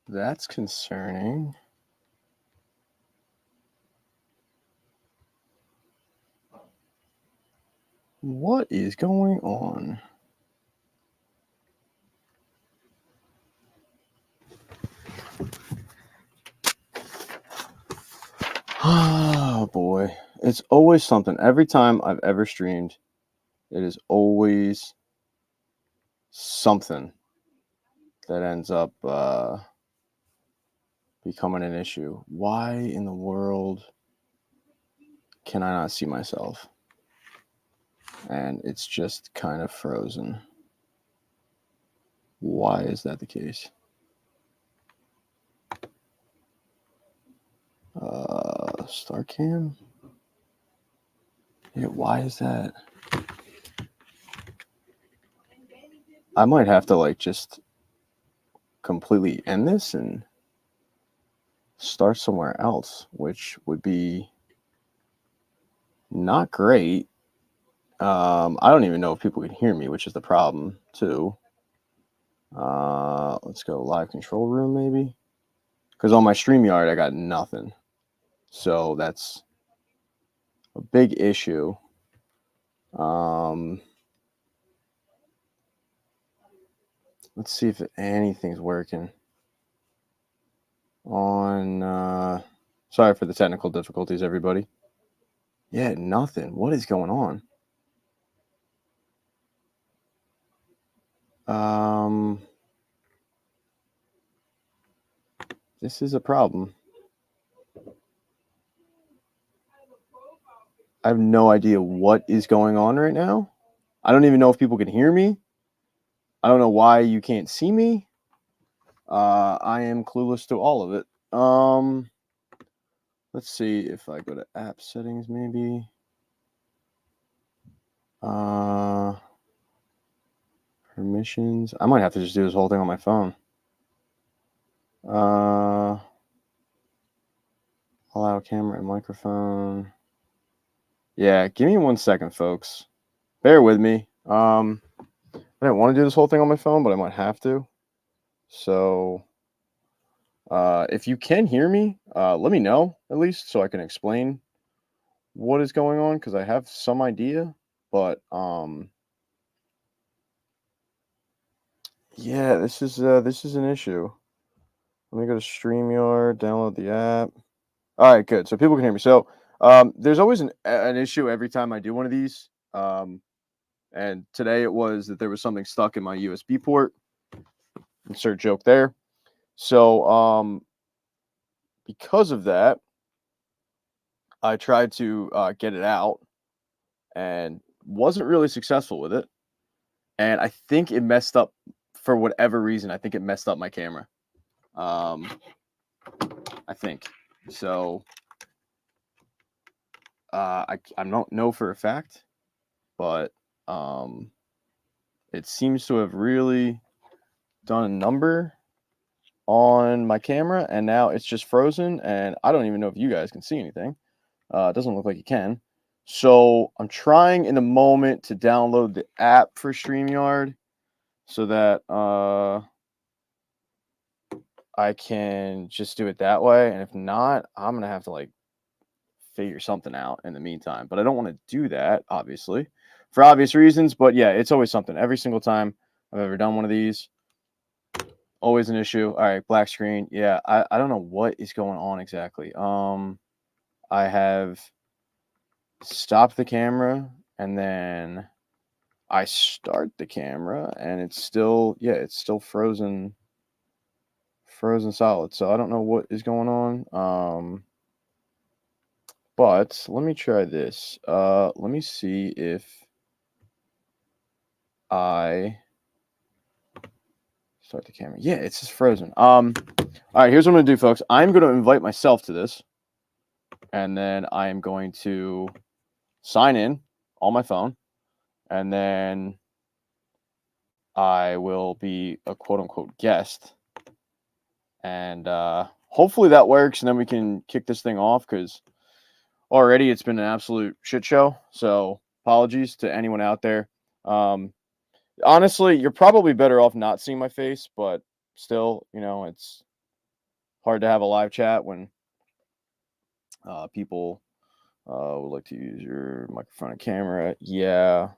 That's concerning. What is going on? Oh boy. It's always something. Every time I've ever streamed, it is always something that ends up becoming an issue. Why in the world can I not see myself? And it's just kind of frozen. Why is that the case? StarCam? Yeah, why is that? I might have to like just completely end this and start somewhere else, which would be not great. I don't even know if people can hear me, which is the problem too. Let's go live control room maybe, because on my StreamYard I got nothing, so that's a big issue. Let's see if anything's working on. Sorry for the technical difficulties, everybody. Yeah, nothing. What is going on? This is a problem. I have no idea what is going on right now. I don't even know if people can hear me. I don't know why you can't see me. I am clueless to all of it. Let's see if I go to app settings, maybe. Permissions. I might have to just do this whole thing on my phone. Allow camera and microphone. Yeah, give me 1 second, folks. Bear with me. I didn't want to do this whole thing on my phone, but I might have to. So, if you can hear me, let me know at least so I can explain what is going on, because I have some idea, but yeah, this is an issue. Let me go to StreamYard, download the app. All right, good. So people can hear me. So there's always an issue every time I do one of these. And today it was that there was something stuck in my USB port. Insert joke there. So because of that, I tried to get it out and wasn't really successful with it. And I think it messed up for whatever reason. I think it messed up my camera. I think so. I don't know for a fact, but it seems to have really done a number on my camera, and now it's just frozen, and I don't even know if you guys can see anything. It doesn't look like you can. So I'm trying in the moment to download the app for StreamYard so that I can just do it that way. And if not, I'm gonna have to like figure something out in the meantime. But I don't want to do that, obviously, for obvious reasons. But yeah, it's always something. Every single time I've ever done one of these, always an issue. All right, black screen. Yeah, I don't know what is going on exactly. I have stopped the camera and then I start the camera and it's still, yeah, it's still frozen solid. So I don't know what is going on. But let me try this. Let me see if I start the camera. Yeah, it's just frozen. All right, here's what I'm gonna do, folks. I'm gonna invite myself to this, and then I am going to sign in on my phone, and then I will be a quote unquote guest. And hopefully that works, and then we can kick this thing off, because already it's been an absolute shit show. So apologies to anyone out there. Honestly, you're probably better off not seeing my face, but still, you know, it's hard to have a live chat when people would like to use your microphone and camera. Yeah.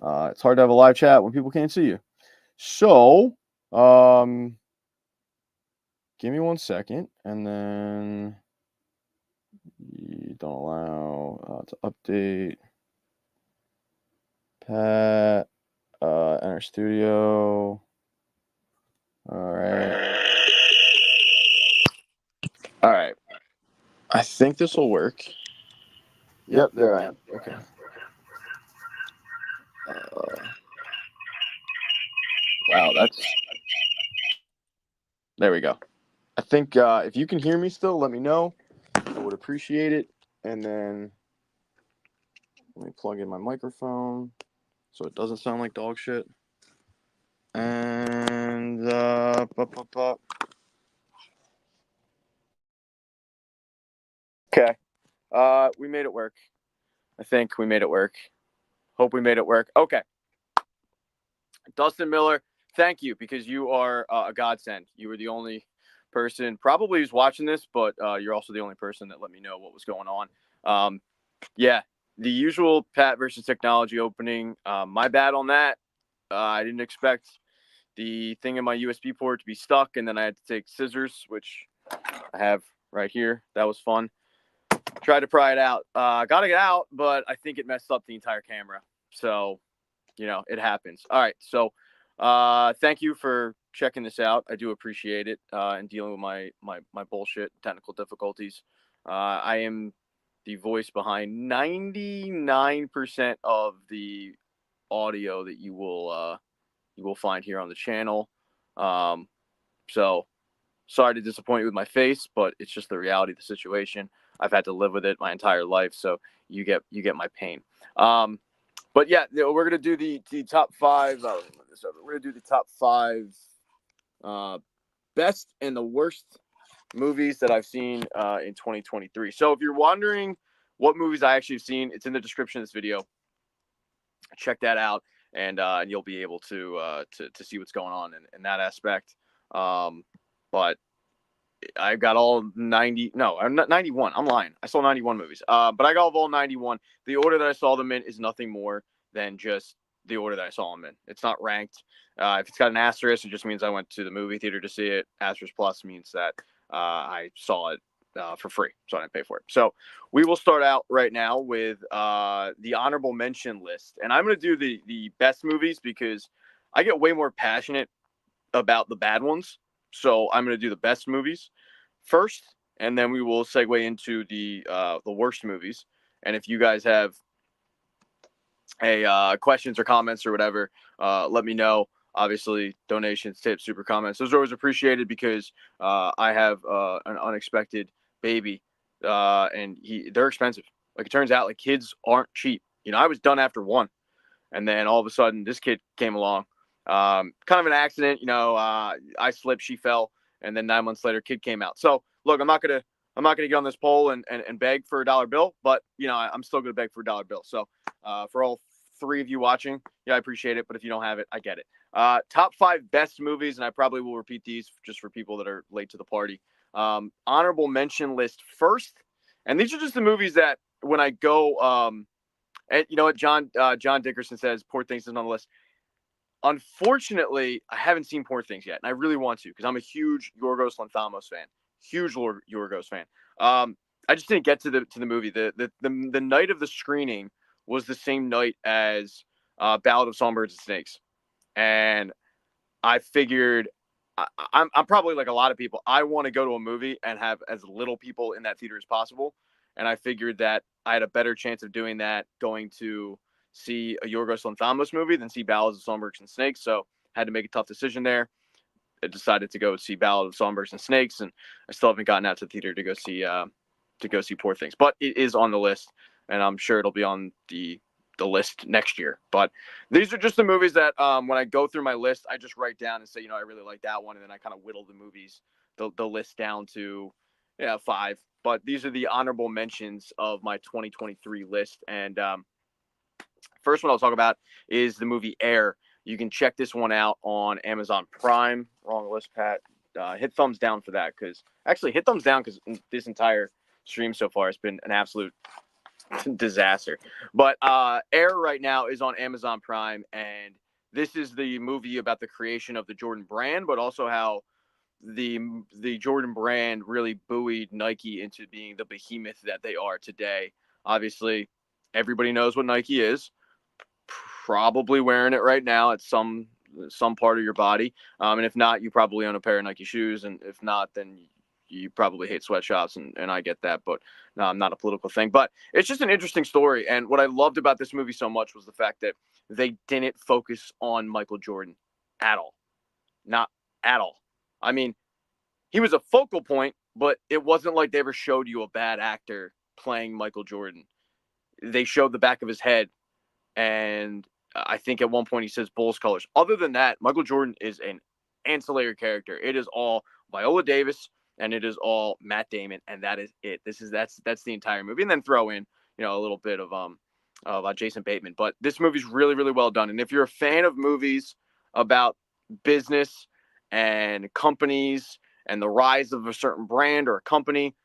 It's hard to have a live chat when people can't see you. So, give me 1 second, and then you don't allow to update. Pat, enter studio. All right. All right. I think this will work. Yep, there I am. Okay. Wow, there we go. I think if you can hear me still, let me know. I would appreciate it. And then let me plug in my microphone so it doesn't sound like dog shit. And okay. We made it work. I think we made it work. Hope we made it work. Okay. Dustin Miller, thank you, because you are a godsend. You were the only person probably who's watching this, but you're also the only person that let me know what was going on. Yeah, the usual Pat versus technology opening. My bad on that. I didn't expect the thing in my USB port to be stuck, and then I had to take scissors, which I have right here. That was fun. Tried to pry it out. Got it out, but I think it messed up the entire camera. So, it happens. All right. So, thank you for checking this out. I do appreciate it, and dealing with my bullshit technical difficulties. I am the voice behind 99% of the audio that you will find here on the channel. So sorry to disappoint you with my face, but it's just the reality of the situation. I've had to live with it my entire life, so you get my pain. But yeah, we're gonna do the top five. We're gonna do the top five best and the worst movies that I've seen in 2023. So if you're wondering what movies I actually have seen, it's in the description of this video. Check that out, and you'll be able to see what's going on in that aspect. But I got all 90. No, I'm not 91. I'm lying. I saw 91 movies. But I got all 91. The order that I saw them in is nothing more than just the order that I saw them in. It's not ranked. If it's got an asterisk, it just means I went to the movie theater to see it. Asterisk plus means that I saw it for free, so I didn't pay for it. So we will start out right now with the honorable mention list, and I'm going to do the best movies because I get way more passionate about the bad ones. So I'm going to do the best movies first, and then we will segue into the worst movies. And if you guys have questions or comments or whatever, let me know. Obviously, donations, tips, super comments, those are always appreciated because I have an unexpected baby, and they're expensive. Like, it turns out, like, kids aren't cheap. I was done after one, and then all of a sudden this kid came along. Kind of an accident. I slipped, she fell, and then 9 months later, kid came out. So look, I'm not gonna get on this poll and beg for a dollar bill, but I'm still gonna beg for a dollar bill. So for all three of you watching, I appreciate it. But if you don't have it, I get it. Top five best movies, and I probably will repeat these just for people that are late to the party. Honorable mention list first, and these are just the movies that when I go, and you know what, John Dickerson says, Poor Things is on the list. Unfortunately, I haven't seen Poor Things yet, and I really want to because I'm a huge Yorgos Lanthimos fan. Huge Yorgos fan. I just didn't get to the movie. The night of the screening was the same night as Ballad of Songbirds and Snakes, and I figured I'm probably like a lot of people. I want to go to a movie and have as little people in that theater as possible, and I figured that I had a better chance of doing that going to see a Yorgos Lanthimos movie than see Ballads of Songbirds and Snakes. So I had to make a tough decision there. I decided to go see Ballad of Songbirds and Snakes, and I still haven't gotten out to the theater to go see Poor Things. But it is on the list, and I'm sure it'll be on the list next year. But these are just the movies that when I go through my list, I just write down and say, I really like that one, and then I kind of whittle the movies, the list down to 5. But these are the honorable mentions of my 2023 list, and first one I'll talk about is the movie Air. You can check this one out on Amazon Prime. Wrong list, Pat. hit thumbs down for that, because actually hit thumbs down, because this entire stream so far has been an absolute disaster. But Air right now is on Amazon Prime, and this is the movie about the creation of the Jordan brand, but also how the Jordan brand really buoyed Nike into being the behemoth that they are today. Obviously, everybody knows what Nike is. Probably wearing it right now at some part of your body, and if not, you probably own a pair of Nike shoes, and if not, then you probably hate sweatshops, and I get that, but no, not a political thing. But it's just an interesting story, and what I loved about this movie so much was the fact that they didn't focus on Michael Jordan at all. Not at all. I mean, he was a focal point, but it wasn't like they ever showed you a bad actor playing Michael Jordan. They showed the back of his head, and I think at one point he says Bulls colors. Other than that, Michael Jordan is an ancillary character. It is all Viola Davis, and it is all Matt Damon, and that is it. That's the entire movie, and then throw in a little bit of Jason Bateman. But this movie's really, really well done. And if you're a fan of movies about business and companies and the rise of a certain brand or a company,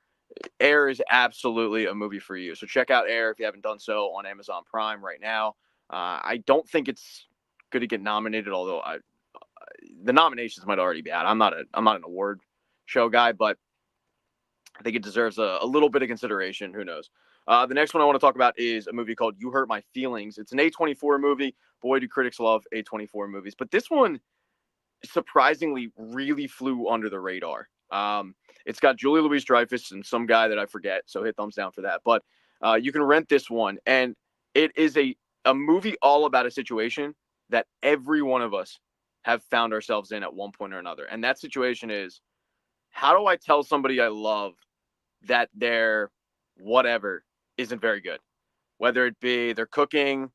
Air is absolutely a movie for you. So check out Air if you haven't done so on Amazon Prime right now. I don't think it's going to get nominated, although the nominations might already be out. I'm not an award show guy, but I think it deserves a little bit of consideration. Who knows? The next one I want to talk about is a movie called You Hurt My Feelings. It's an A24 movie. Boy, do critics love A24 movies. But this one surprisingly really flew under the radar. It's got Julia Louis-Dreyfus and some guy that I forget, so hit thumbs down for that. But you can rent this one, and it is a movie all about a situation that every one of us have found ourselves in at one point or another. And that situation is, how do I tell somebody I love that their whatever isn't very good? Whether it be their cooking,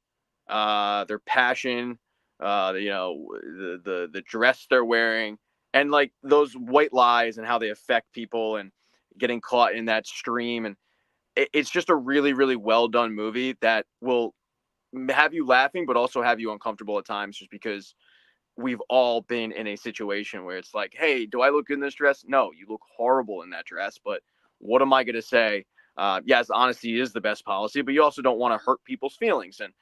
their passion, the dress they're wearing, and like those white lies and how they affect people and getting caught in that stream. And it's just a really, really well done movie that will have you laughing, but also have you uncomfortable at times, just because we've all been in a situation where it's like, hey, do I look good in this dress? No, you look horrible in that dress, but what am I going to say? Yes, honesty is the best policy, but you also don't want to hurt people's feelings. And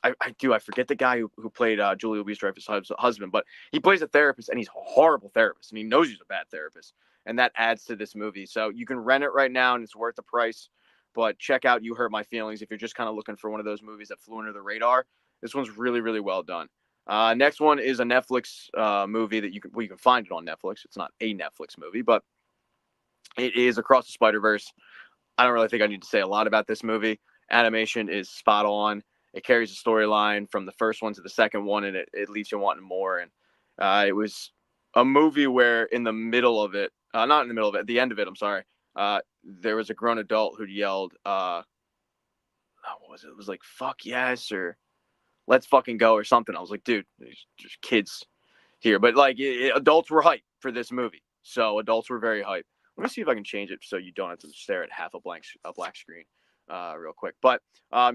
I forget the guy who played Julia Louis-Dreyfus' husband, but he plays a therapist, and he's a horrible therapist, and he knows he's a bad therapist, and that adds to this movie. So you can rent it right now, and it's worth the price. But check out You Hurt My Feelings if you're just kind of looking for one of those movies that flew under the radar. This one's really, really well done. Next one is a Netflix movie that you can find it on Netflix. It's not a Netflix movie, but it is Across the Spiderverse. I don't really think I need to say a lot about this movie. Animation is spot on. It carries the storyline from the first one to the second one, and it leaves you wanting more. And it was a movie where in the middle of it, not in the middle of it, at the end of it, I'm sorry, there was a grown adult who yelled, what was it? It was like, fuck yes, or let's fucking go, or something. I was like, dude, there's kids here. But like, adults were hyped for this movie. So adults were very hyped. Let me see if I can change it so you don't have to stare at half a black screen real quick. But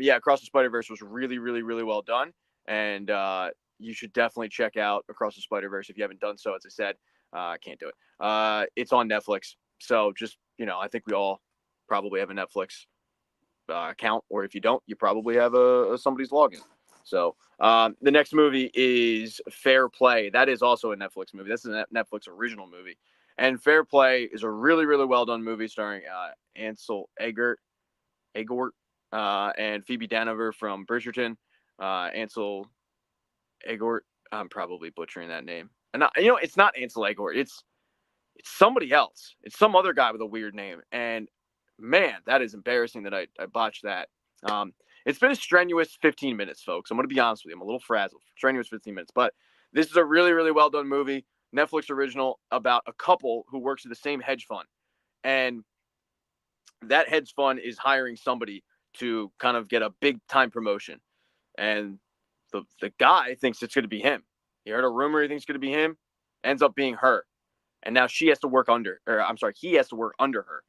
yeah, Across the Spider-Verse was really, really, really well done. And you should definitely check out Across the Spider-Verse if you haven't done so. As I said, I can't do it. It's on Netflix. So just, I think we all probably have a Netflix account. Or if you don't, you probably have somebody's login. So the next movie is Fair Play. That is also a Netflix movie. This is a Netflix original movie. And Fair Play is a really, really well done movie starring Ansel Elgort and Phoebe Danover from Bridgerton. Ansel Elgort. I'm probably butchering that name. And it's not Ansel Elgort. It's somebody else. It's some other guy with a weird name. And man, that is embarrassing that I botched that. It's been a strenuous 15 minutes, folks. I'm going to be honest with you. I'm a little frazzled. Strenuous 15 minutes. But this is a really, really well done movie. Netflix original about a couple who works at the same hedge fund. And that hedge fund is hiring somebody to kind of get a big time promotion. And the guy thinks it's going to be him. He heard a rumor he thinks it's going to be him. Ends up being her. And now he has to work under her.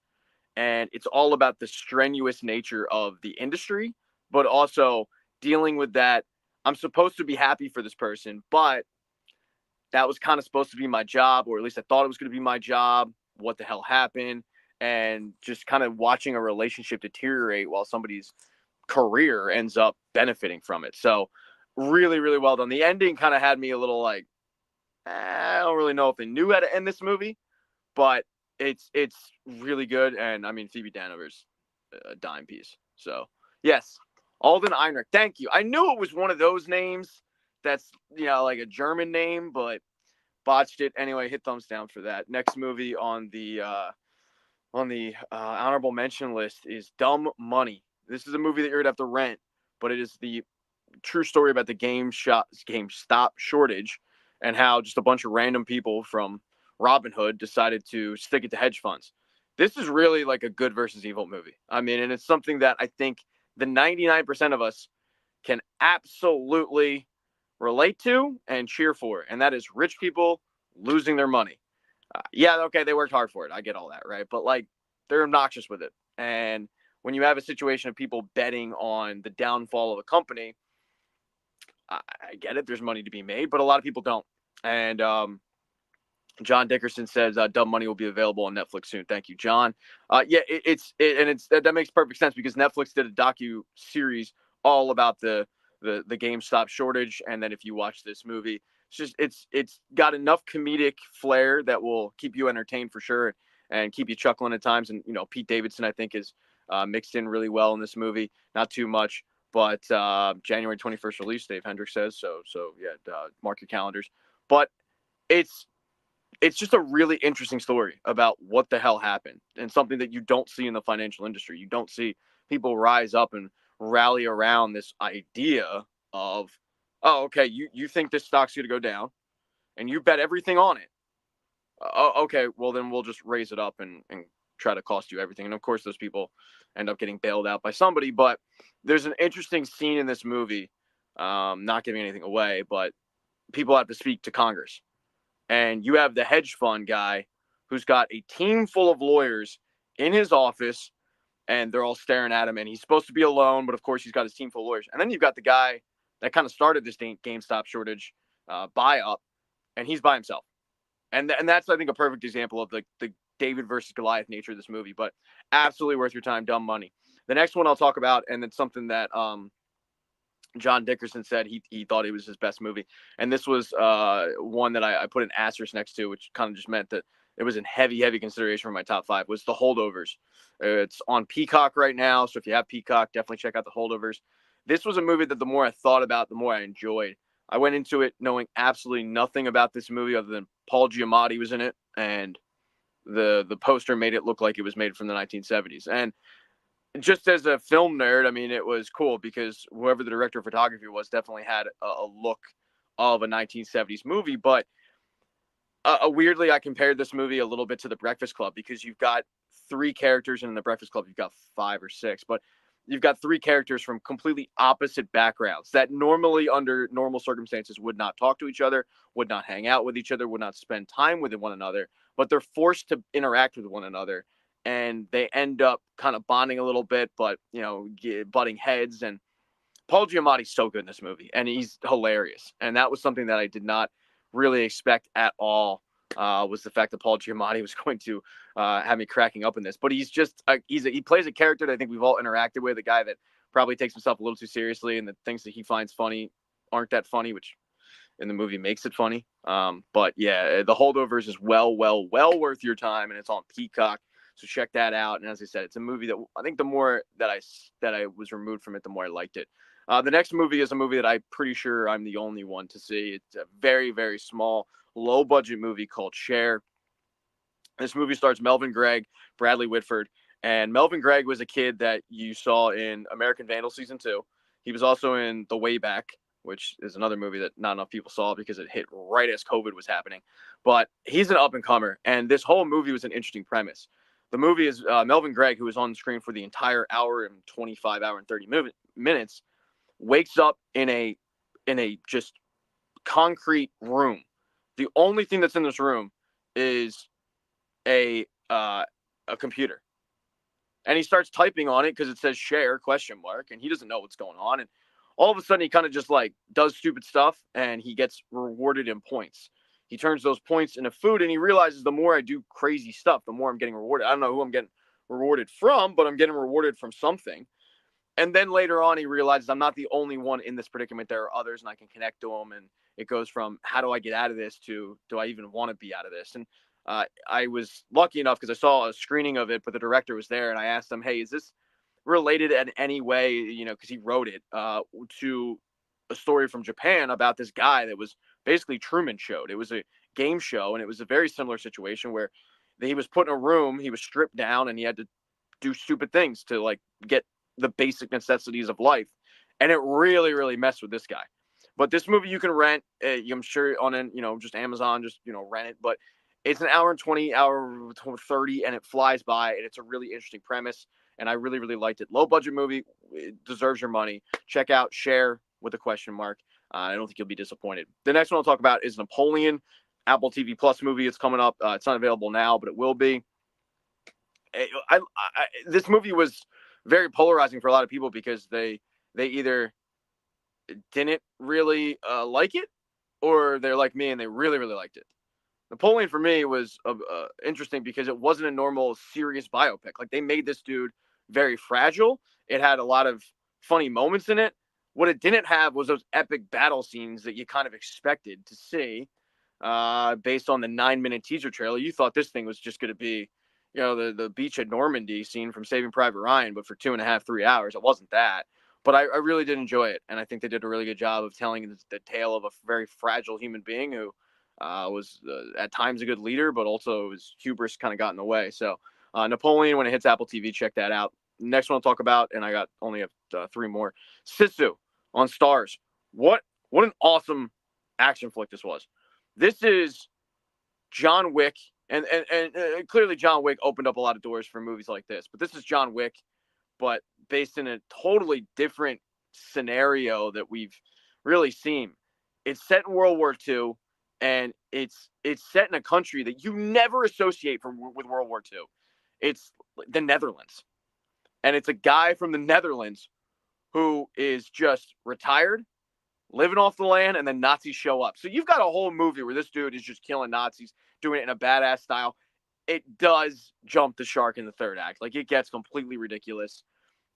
And it's all about the strenuous nature of the industry, but also dealing with that. I'm supposed to be happy for this person, but that was kind of supposed to be my job, or at least I thought it was going to be my job. What the hell happened? And just kind of watching a relationship deteriorate while somebody's career ends up benefiting from it. So really, really well done. The ending kind of had me a little like, I don't really know if they knew how to end this movie, but it's really good. And I mean, Phoebe Danover's a dime piece. So yes, Alden Einrich. Thank you. I knew it was one of those names that's, like a German name, but botched it anyway. Hit thumbs down for that. Next movie on the honorable mention list is Dumb Money. This is a movie that you're gonna have to rent, but it is the true story about the GameStop shortage and how just a bunch of random people from Robinhood decided to stick it to hedge funds. This is really like a good versus evil movie. I mean, and it's something that I think the 99% of us can absolutely relate to and cheer for, and that is rich people losing their money. Yeah, okay, they worked hard for it. I get all that, right? But like, they're obnoxious with it. And when you have a situation of people betting on the downfall of a company, I get it. There's money to be made, but a lot of people don't. And John Dickerson says Dumb Money will be available on Netflix soon. Thank you, John. Yeah, that makes perfect sense because Netflix did a docu series all about the GameStop shortage, and then if you watch this movie, it's got enough comedic flair that will keep you entertained for sure and keep you chuckling at times. And Pete Davidson I think is mixed in really well in this movie. Not too much, but January 21st release, Dave Hendricks says so. Yeah, mark your calendars. But it's just a really interesting story about what the hell happened and something that you don't see in the financial industry. You don't see people rise up and rally around this idea of, oh, okay, you think this stock's going to go down and you bet everything on it. Okay, well, then we'll just raise it up and try to cost you everything. And of course, those people end up getting bailed out by somebody. But there's an interesting scene in this movie, not giving anything away, but people have to speak to Congress. And you have the hedge fund guy who's got a team full of lawyers in his office, and they're all staring at him. And he's supposed to be alone, but of course he's got his team full of lawyers. And then you've got the guy that kind of started this GameStop shortage buy up, and he's by himself. And that's, I think, a perfect example of the David versus Goliath nature of this movie. But absolutely worth your time. Dumb Money. The next one I'll talk about, and it's something that John Dickerson said he thought it was his best movie. And this was one that I put an asterisk next to, which kind of just meant that it was in heavy consideration for my top 5, was The Holdovers. It's on Peacock right now. So if you have Peacock, definitely check out The Holdovers. This was a movie that the more I thought about, the more I enjoyed. I went into it knowing absolutely nothing about this movie other than Paul Giamatti was in it. And the poster made it look like it was made from the 1970s. And just as a film nerd, I mean, it was cool because whoever the director of photography was definitely had a look of a 1970s movie. But weirdly, I compared this movie a little bit to The Breakfast Club because you've got 3 characters, and in The Breakfast Club, you've got 5 or 6. But you've got 3 characters from completely opposite backgrounds that normally, under normal circumstances, would not talk to each other, would not hang out with each other, would not spend time with one another. But they're forced to interact with one another. And they end up kind of bonding a little bit, but, butting heads. And Paul Giamatti's so good in this movie, and he's hilarious. And that was something that I did not really expect at all, was the fact that Paul Giamatti was going to have me cracking up in this. But he's just, he plays a character that I think we've all interacted with, a guy that probably takes himself a little too seriously, and the things that he finds funny aren't that funny, which in the movie makes it funny. But yeah, The Holdovers is well worth your time, and it's on Peacock. So check that out. And as I said, it's a movie that I think the more that I was removed from it, the more I liked it. The next movie is a movie that I'm pretty sure I'm the only one to see. It's a very, very small, low budget movie called Cher. This movie stars Melvin Gregg, Bradley Whitford, and Melvin Gregg was a kid that you saw in American Vandal season 2. He was also in The Way Back, which is another movie that not enough people saw because it hit right as COVID was happening. But he's an up and comer, and this whole movie was an interesting premise. The movie is Melvin Gregg, who was on the screen for the entire hour and 30 minutes, wakes up in a just concrete room. The only thing that's in this room is a computer, and he starts typing on it because it says "share?" ? And he doesn't know what's going on. And all of a sudden, he kind of just like does stupid stuff, and he gets rewarded in points. he turns those points into food, and he realizes the more I do crazy stuff, the more I'm getting rewarded. I don't know who I'm getting rewarded from, but I'm getting rewarded from something. And then later on, he realizes I'm not the only one in this predicament. There are others, and I can connect to them. And it goes from how do I get out of this to do I even want to be out of this? And I was lucky enough because I saw a screening of it, but the director was there, and I asked him, "Hey, is this related in any way?" You know, because he wrote it to a story from Japan about this guy that was basically Truman Showed. It was a game show, and it was a very similar situation where he was put in a room, he was stripped down, and he had to do stupid things to like get the basic necessities of life. And it really, really messed with this guy. But this movie you can rent, I'm sure on just Amazon, just rent it. But it's an hour and 20, hour 30, and it flies by, and it's a really interesting premise. And I really, really liked it. Low budget movie, it deserves your money. Check out Share with a question mark. I don't think you'll be disappointed. The next one I'll talk about is Napoleon, Apple TV Plus movie. It's coming up. It's not available now, but it will be. This movie was very polarizing for a lot of people because they either didn't really like it, or they're like me and they really, really liked it. Napoleon for me was interesting because it wasn't a normal serious biopic. Like, they made this dude very fragile. It had a lot of funny moments in it. What it didn't have was those epic battle scenes that you kind of expected to see based on the 9-minute teaser trailer. You thought this thing was just going to be, the beach at Normandy scene from Saving Private Ryan, but for 2.5, 3 hours. It wasn't that. But I really did enjoy it. And I think they did a really good job of telling the tale of a very fragile human being who was at times a good leader, but also his hubris kind of got in the way. So Napoleon, when it hits Apple TV, check that out. Next one I'll talk about, and I got only have 3 more. Sisu on Stars. What an awesome action flick this was. This is John Wick, and clearly John Wick opened up a lot of doors for movies like this. But this is John Wick, but based in a totally different scenario that we've really seen. It's set in World War II, and it's set in a country that you never associate with World War II. It's the Netherlands. And it's a guy from the Netherlands who is just retired, living off the land, and then Nazis show up. So you've got a whole movie where this dude is just killing Nazis, doing it in a badass style. It does jump the shark in the third act. Like, it gets completely ridiculous.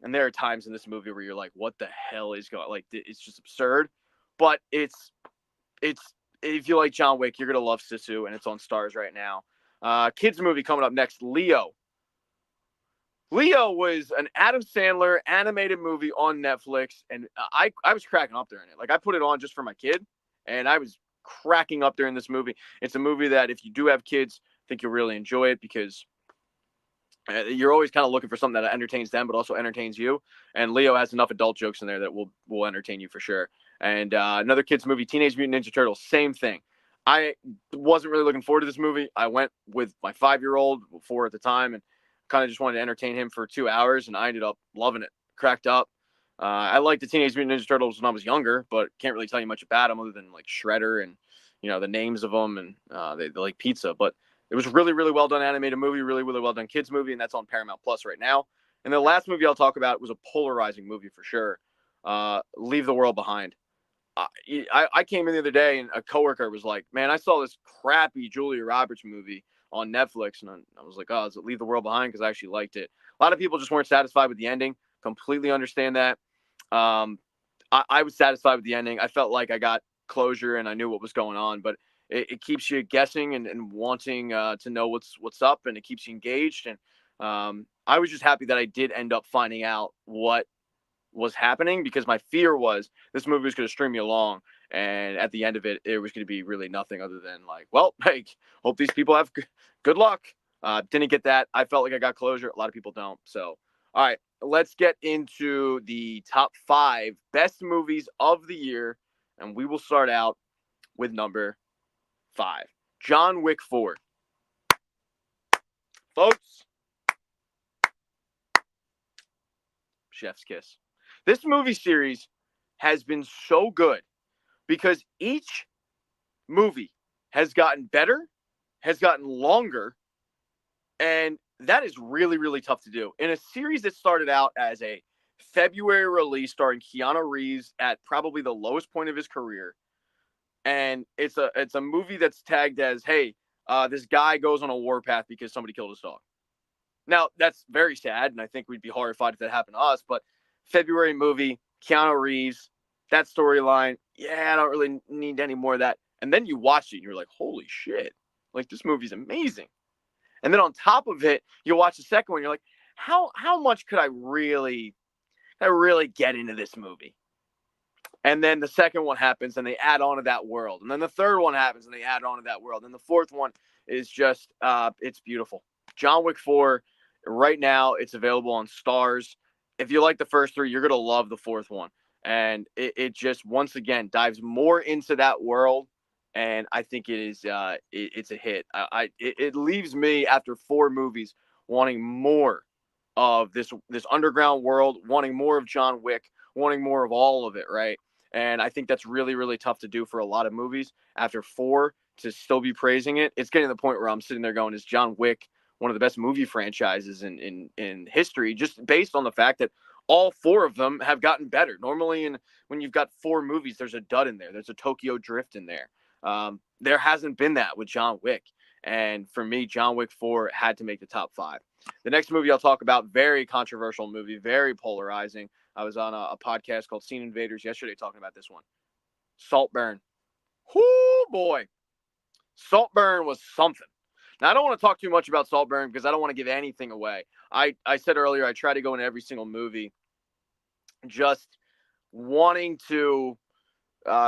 And there are times in this movie where you're like, what the hell is going on? Like, it's just absurd. But it's if you like John Wick, you're going to love Sisu, and it's on Stars right now. Kids movie coming up next, Leo. Leo was an Adam Sandler animated movie on Netflix, and I was cracking up during it. Like, I put it on just for my kid, and I was cracking up during this movie. It's a movie that if you do have kids, I think you'll really enjoy it because you're always kind of looking for something that entertains them, but also entertains you. And Leo has enough adult jokes in there that will entertain you for sure. And another kids movie, Teenage Mutant Ninja Turtles, same thing. I wasn't really looking forward to this movie. I went with my 5-year-old, 4 at the time, and kind of just wanted to entertain him for 2 hours, and I ended up loving it. Cracked up. I liked the Teenage Mutant Ninja Turtles when I was younger, but can't really tell you much about them other than like Shredder and the names of them, and they like pizza. But it was really, really well done animated movie, really, really well done kids movie, and that's on Paramount Plus right now. And the last movie I'll talk about was a polarizing movie for sure. Leave the World Behind. I came in the other day and a coworker was like, "Man, I saw this crappy Julia Roberts movie on Netflix," and I was like, "Oh, is it Leave the World Behind?" Because I actually liked it. A lot of people just weren't satisfied with the ending. Completely understand that. I was satisfied with the ending. I felt like I got closure and I knew what was going on, but it keeps you guessing and wanting to know what's up, and it keeps you engaged. And I was just happy that I did end up finding out what was happening, because my fear was this movie was going to string me along, and at the end of it, it was going to be really nothing other than like, well, hey, hope these people have good luck. Didn't get that. I felt like I got closure. A lot of people don't. So, all right, let's get into the top 5 best movies of the year, and we will start out with number 5, John Wick 4. Folks, chef's kiss. This movie series has been so good because each movie has gotten better, has gotten longer, and that is really, really tough to do. In a series that started out as a February release starring Keanu Reeves at probably the lowest point of his career, and it's a movie that's tagged as, hey, this guy goes on a warpath because somebody killed his dog. Now that's very sad, and I think we'd be horrified if that happened to us. But February movie, Keanu Reeves, that storyline, yeah, I don't really need any more of that. And then you watch it, and you're like, holy shit, like this movie's amazing. And then on top of it, you watch the second one, you're like, how much could I really get into this movie? And then the second one happens and they add on to that world. And then the third one happens and they add on to that world. And the fourth one is just, it's beautiful. John Wick 4, right now, it's available on Stars. If you like the first three, you're going to love the fourth one. And it just, once again, dives more into that world. And I think it's a hit. It leaves me, after four movies, wanting more of this underground world, wanting more of John Wick, wanting more of all of it, right? And I think that's really, really tough to do for a lot of movies. After four, to still be praising it, it's getting to the point where I'm sitting there going, is John Wick one of the best movie franchises in history, just based on the fact that all four of them have gotten better. Normally, when you've got four movies, there's a dud in there. There's a Tokyo Drift in there. There hasn't been that with John Wick. And for me, John Wick 4 had to make the top five. The next movie I'll talk about, very controversial movie, very polarizing. I was on a podcast called Scene Invaders yesterday talking about this one. Saltburn. Whoo, boy. Saltburn was something. Now, I don't want to talk too much about Saltburn because I don't want to give anything away. I said earlier, I try to go into every single movie just wanting to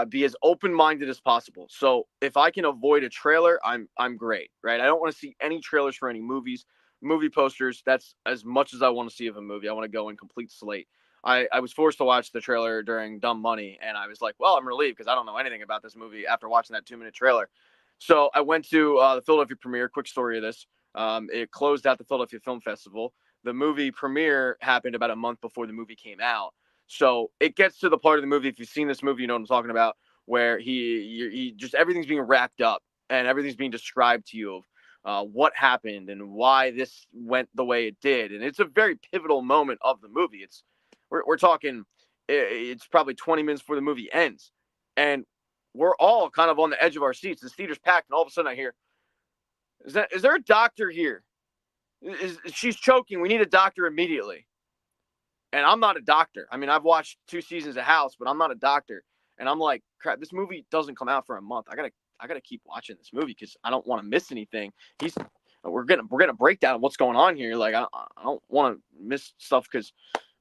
be as open-minded as possible. So if I can avoid a trailer, I'm great, right? I don't want to see any trailers for any movies, movie posters. That's as much as I want to see of a movie. I want to go in complete slate. I was forced to watch the trailer during Dumb Money, and I was like, well, I'm relieved because I don't know anything about this movie after watching that 2-minute trailer. So I went to the Philadelphia premiere. Quick story of this. It closed out the Philadelphia Film Festival. The movie premiere happened about a month before the movie came out. So it gets to the part of the movie, if you've seen this movie, you know what I'm talking about, where he just, everything's being wrapped up and everything's being described to you of what happened and why this went the way it did. And it's a very pivotal moment of the movie. We're talking, it's probably 20 minutes before the movie ends. And we're all kind of on the edge of our seats. The theater's packed, and all of a sudden I hear, is there a doctor here? She's choking. We need a doctor immediately. And I'm not a doctor. I mean, I've watched 2 seasons of House, but I'm not a doctor. And I'm like, crap, this movie doesn't come out for a month. I gotta keep watching this movie because I don't want to miss anything. We're gonna break down what's going on here. Like, I don't want to miss stuff because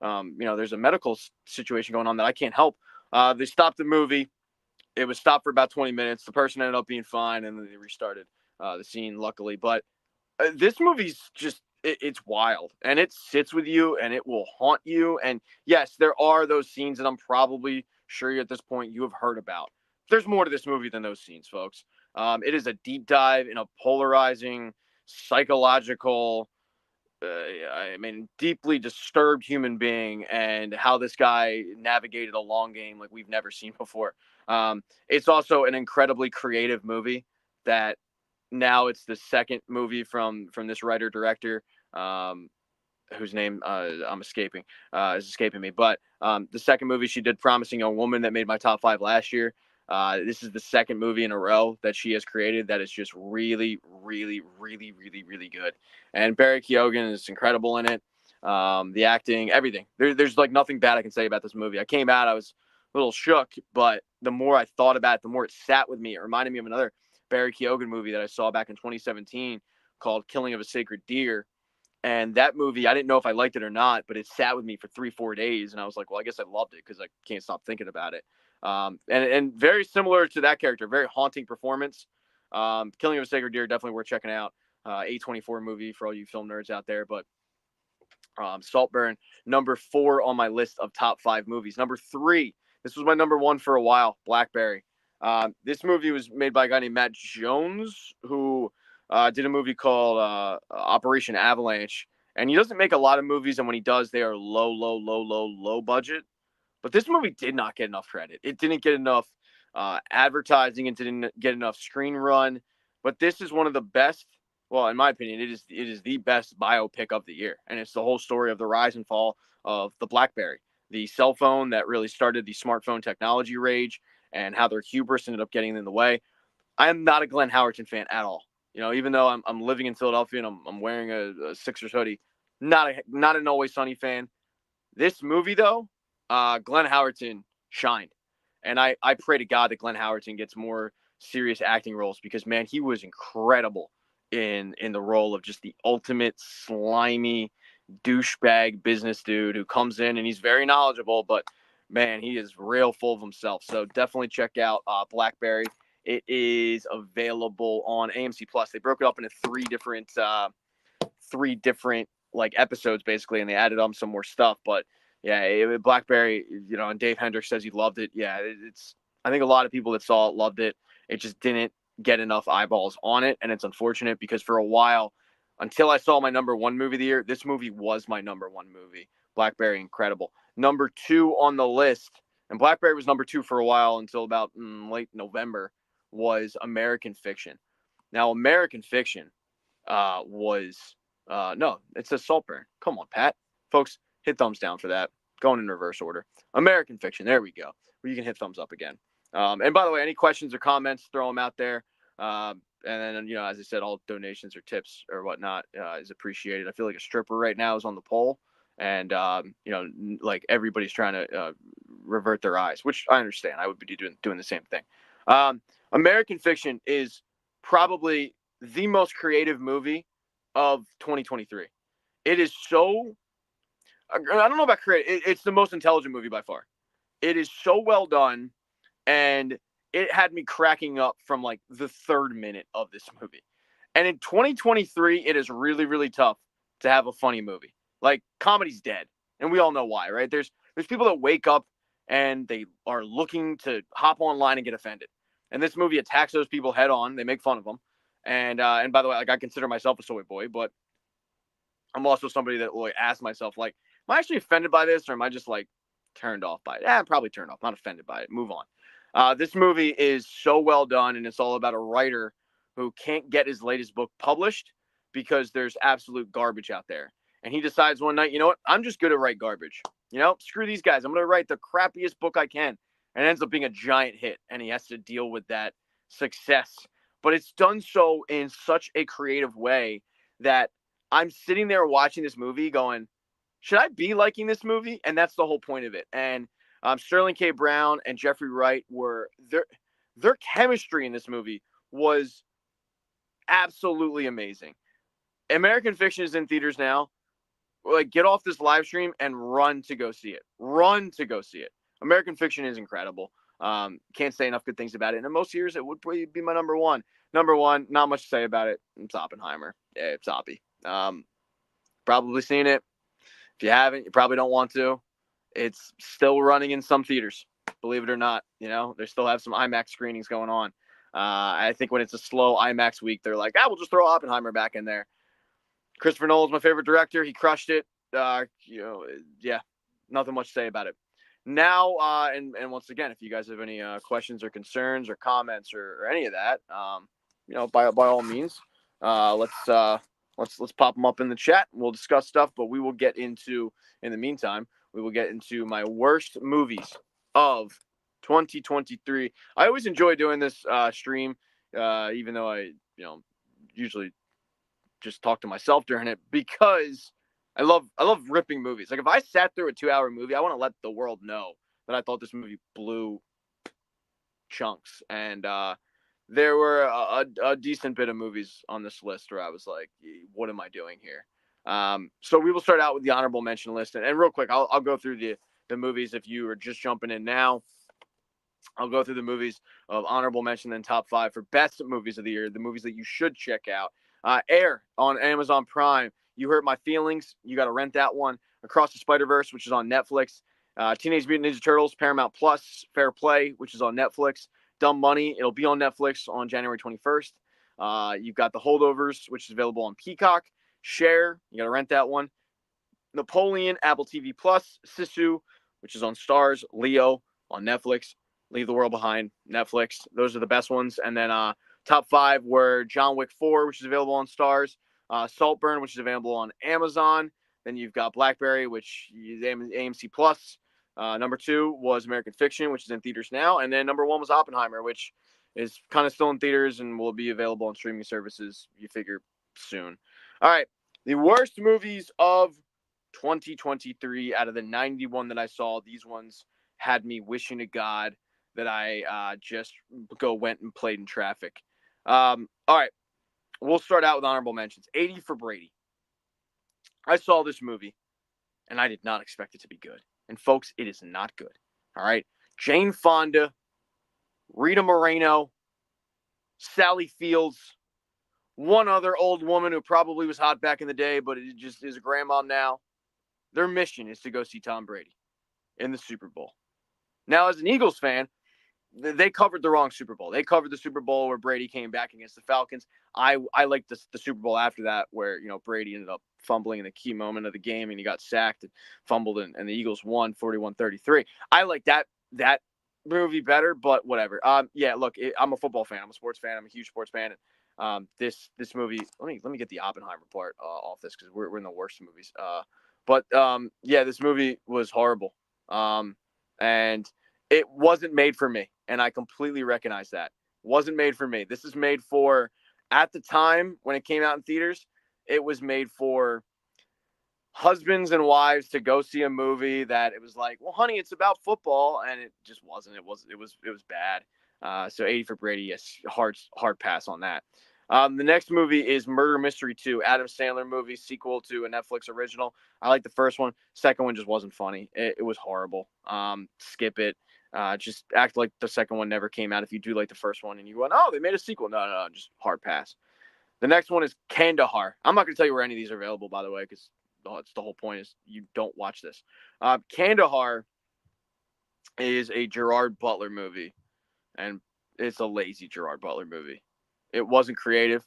there's a medical situation going on that I can't help. They stopped the movie. It was stopped for about 20 minutes. The person ended up being fine, and then they restarted the scene, luckily. But this movie's just, it's wild, and it sits with you, and it will haunt you. And yes, there are those scenes that I'm probably sure at this point you have heard about. There's more to this movie than those scenes, folks. It is a deep dive in a polarizing, psychological, deeply disturbed human being, and how this guy navigated a long game like we've never seen before. It's also an incredibly creative movie that now it's the second movie from this writer director, whose name is escaping me. But the second movie she did, Promising Young Woman, that made my top 5 last year. This is the second movie in a row that she has created that is just really, really, really, really, really good. And Barry Keoghan is incredible in it. The acting, everything. There's like nothing bad I can say about this movie. I came out, I was a little shook, but the more I thought about it, the more it sat with me. It reminded me of another Barry Keoghan movie that I saw back in 2017 called Killing of a Sacred Deer. And that movie, I didn't know if I liked it or not, but it sat with me for 3-4 days. And I was like, well, I guess I loved it because I can't stop thinking about it. And very similar to that character, very haunting performance. Killing of a Sacred Deer, definitely worth checking out. A24 movie for all you film nerds out there. But Saltburn, number 4 on my list of top 5 movies. Number 3, this was my number 1 for a while, Blackberry. This movie was made by a guy named Matt Jones, who did a movie called Operation Avalanche. And he doesn't make a lot of movies, and when he does, they are low budget. But this movie did not get enough credit. It didn't get enough advertising. It didn't get enough screen run. But this is one of the best. Well, in my opinion, it is the best biopic of the year. And it's the whole story of the rise and fall of the Blackberry, the cell phone that really started the smartphone technology rage, and how their hubris ended up getting in the way. I am not a Glenn Howerton fan at all. Even though I'm living in Philadelphia and I'm wearing a Sixers hoodie, not an Always Sunny fan. This movie though, Glenn Howerton shined, and I pray to God that Glenn Howerton gets more serious acting roles, because man, he was incredible in the role of just the ultimate slimy douchebag business dude who comes in and he's very knowledgeable, but man, he is real full of himself. So definitely check out Blackberry. It is available on AMC Plus. They broke it up into three different like episodes basically, and they added on some more stuff. But yeah, Blackberry, and Dave Hendricks says he loved it. Yeah, it's. I think a lot of people that saw it loved it. It just didn't get enough eyeballs on it, and it's unfortunate because for a while, until I saw my number one movie of the year, this movie was my number one movie. Blackberry, incredible. Number two on the list, and Blackberry was number two for a while until about late November, was American Fiction. Now, American Fiction was no, it says Saltburn. Come on, Pat. Folks, hit thumbs down for that. Going in reverse order. American Fiction. There we go. Where you can hit thumbs up again. And by the way, any questions or comments, throw them out there. And then, as I said, all donations or tips or whatnot is appreciated. I feel like a stripper right now is on the pole, and like everybody's trying to revert their eyes, which I understand. I would be doing the same thing. American Fiction is probably the most creative movie of 2023. It is so, I don't know about creative. It's the most intelligent movie by far. It is so well done, and it had me cracking up from like the third minute of this movie. And in 2023, it is really, really tough to have a funny movie. Like, comedy's dead, and we all know why, right? There's people that wake up and they are looking to hop online and get offended. And this movie attacks those people head on. They make fun of them. And by the way, like, I consider myself a soy boy, but I'm also somebody that will ask myself, like, am I actually offended by this, or am I just like turned off by it? I'm probably turned off, not offended by it. Move on. This movie is so well done, and it's all about a writer who can't get his latest book published because there's absolute garbage out there. And he decides one night, you know what? I'm just going to write garbage. Screw these guys. I'm going to write the crappiest book I can. And it ends up being a giant hit, and he has to deal with that success. But it's done so in such a creative way that I'm sitting there watching this movie going, should I be liking this movie? And that's the whole point of it. And Sterling K. Brown and Jeffrey Wright were their chemistry in this movie was absolutely amazing. American Fiction is in theaters now. Like, get off this live stream and run to go see it. Run to go see it. American Fiction is incredible. Can't say enough good things about it. And in most years, it would probably be my number one. Number one, not much to say about it. It's Oppenheimer. Yeah, it's Oppie. Probably seen it. If you haven't, you probably don't want to. It's still running in some theaters, believe it or not. They still have some IMAX screenings going on. I think when it's a slow IMAX week, they're like, we'll just throw Oppenheimer back in there. Christopher Nolan's my favorite director. He crushed it. Yeah, nothing much to say about it. Now, and once again, if you guys have any questions or concerns or comments or any of that, by all means, let's pop them up in the chat. We'll discuss stuff, but we will get into, in the meantime, my worst movies of 2023. I always enjoy doing this stream, even though I, usually just talk to myself during it, because I love ripping movies. Like, if I sat through a 2-hour movie, I want to let the world know that I thought this movie blew chunks. And there were a decent bit of movies on this list where I was like, what am I doing here? So we will start out with the honorable mention list. And real quick, I'll go through the movies if you are just jumping in now. I'll go through the movies of honorable mention and top 5 for best movies of the year, the movies that you should check out. Air on Amazon Prime. You Hurt My Feelings. You got to rent that one. Across the Spiderverse, which is on Netflix. Teenage Mutant Ninja Turtles, Paramount Plus. Fair Play, which is on Netflix. Dumb Money. It'll be on Netflix on January 21st. You've got The Holdovers, which is available on Peacock. Share. You got to rent that one. Napoleon, Apple TV Plus. Sisu, which is on Stars. Leo on Netflix. Leave the World Behind, Netflix. Those are the best ones. And then top 5 were John Wick 4, which is available on Stars. Saltburn, which is available on Amazon. Then you've got Blackberry, which is AMC Plus. Number 2 was American Fiction, which is in theaters now, and then number 1 was Oppenheimer, which is kind of still in theaters and will be available on streaming services. You figure soon. All right, the worst movies of 2023 out of the 91 that I saw. These ones had me wishing to God that I just went and played in traffic. All right, we'll start out with honorable mentions. 80 for Brady. I saw this movie, and I did not expect it to be good. And folks, it is not good. All right, Jane Fonda, Rita Moreno, Sally Fields, one other old woman who probably was hot back in the day, but it just is a grandma now. Their mission is to go see Tom Brady in the Super Bowl. Now, as an Eagles fan, they covered the wrong Super Bowl. They covered the Super Bowl where Brady came back against the Falcons. I liked the Super Bowl after that where, Brady ended up fumbling in the key moment of the game and he got sacked and fumbled and the Eagles won 41-33. I like that movie better, but whatever. Yeah, look, I'm a football fan. I'm a sports fan. I'm a huge sports fan. This movie, let me get the Oppenheimer part off this because we're in the worst movies. But yeah, this movie was horrible. And it wasn't made for me. And I completely recognize that. Wasn't made for me. This is made for, at the time when it came out in theaters, it was made for husbands and wives to go see a movie that it was like, well, honey, it's about football. And it just wasn't. It was bad. So 80 for Brady, yes, hard pass on that. The next movie is Murder Mystery 2, Adam Sandler movie, sequel to a Netflix original. I like the first one. Second one just wasn't funny. It was horrible. Skip it. Just act like the second one never came out if you do like the first one and you went, oh, they made a sequel. No, just hard pass. The next one is Kandahar. I'm not going to tell you where any of these are available, by the way, because it's the whole point is you don't watch this. Kandahar is a Gerard Butler movie, and it's a lazy Gerard Butler movie. It wasn't creative.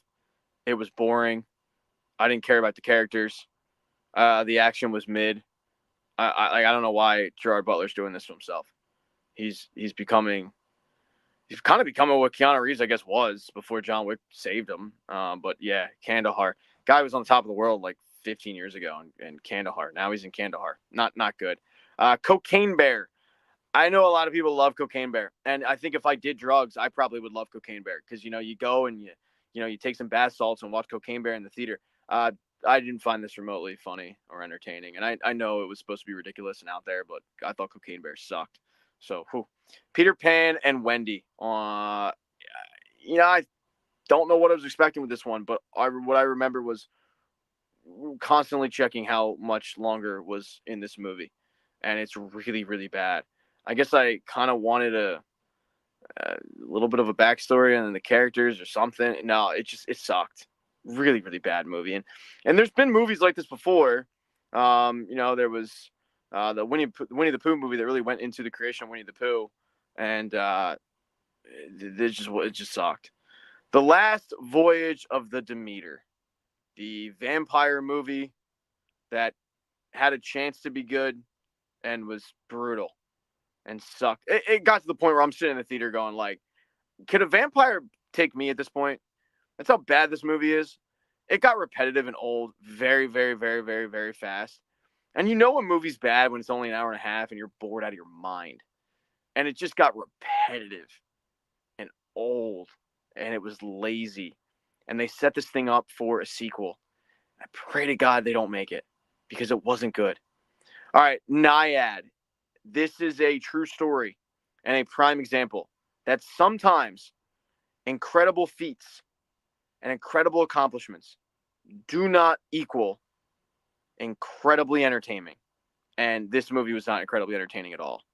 It was boring. I didn't care about the characters. The action was mid. I don't know why Gerard Butler's doing this to himself. He's kind of becoming what Keanu Reeves, I guess, was before John Wick saved him. But yeah, Kandahar. Guy was on the top of the world like 15 years ago in Kandahar. Now he's in Kandahar. Not good. Cocaine Bear. I know a lot of people love Cocaine Bear, and I think if I did drugs, I probably would love Cocaine Bear because you go and you take some bath salts and watch Cocaine Bear in the theater. I didn't find this remotely funny or entertaining, and I know it was supposed to be ridiculous and out there, but I thought Cocaine Bear sucked. So, Peter Pan and Wendy. I don't know what I was expecting with this one, but what I remember was constantly checking how much longer was in this movie, and it's really, really bad. I guess I kind of wanted a little bit of a backstory and the characters or something. No, it sucked. Really, really bad movie. And there's been movies like this before. There was the Winnie the Pooh movie that really went into the creation of Winnie the Pooh, and it just sucked. The Last Voyage of the Demeter, the vampire movie that had a chance to be good and was brutal and sucked. It got to the point where I'm sitting in the theater going like, could a vampire take me at this point? That's how bad this movie is. It got repetitive and old very, very, very, very, very fast. And you know a movie's bad when it's only an hour and a half and you're bored out of your mind. And it just got repetitive and old. And it was lazy. And they set this thing up for a sequel. I pray to God they don't make it because it wasn't good. All right, Naiad. This is a true story and a prime example that sometimes incredible feats and incredible accomplishments do not equal incredibly entertaining. And this movie was not incredibly entertaining at all.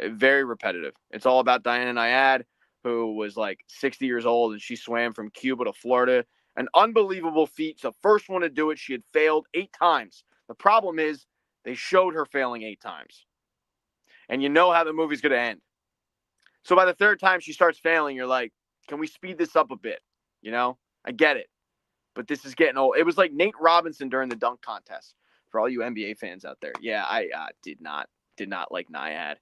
Very repetitive. It's all about Diana Naiad, who was like 60 years old and she swam from Cuba to Florida. An unbelievable feat. It's the first one to do it. She had failed 8 times. The problem is they showed her failing 8 times. And you know how the movie's going to end. So by the 3rd time she starts failing, you're like, can we speed this up a bit? I get it. But this is getting old. It was like Nate Robinson during the dunk contest for all you NBA fans out there. Yeah, I did not like Naiad.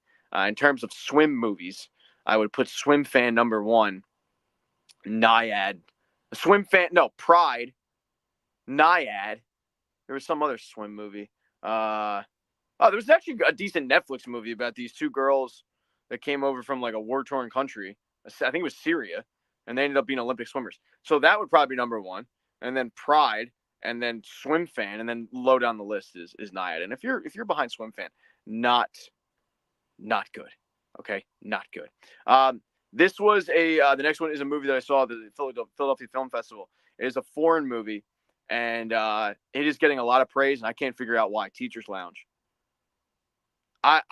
In terms of swim movies, I would put Swim Fan number 1, Naiad. Pride, Naiad. There was some other swim movie. Oh, there was actually a decent Netflix movie about these two girls that came over from like a war-torn country. I think it was Syria, and they ended up being Olympic swimmers. So that would probably be number one, and then Pride, and then Swim Fan, and then low down the list is Naiad. And if you're behind Swim Fan, not good. Okay, not good. This was the next one is a movie that I saw at the Philadelphia Film Festival. It is a foreign movie, and it is getting a lot of praise, and I can't figure out why. Teacher's Lounge. I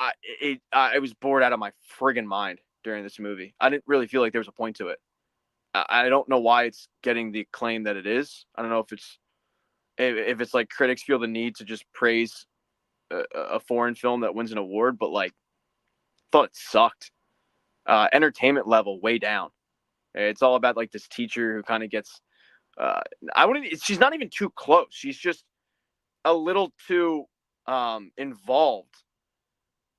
was bored out of my friggin' mind during this movie. I didn't really feel like there was a point to it. I don't know why it's getting the acclaim that it is. I don't know if it's like critics feel the need to just praise a foreign film that wins an award, but like, thought it sucked. Entertainment level way down. It's all about like this teacher who kind of gets. She's not even too close. She's just a little too involved,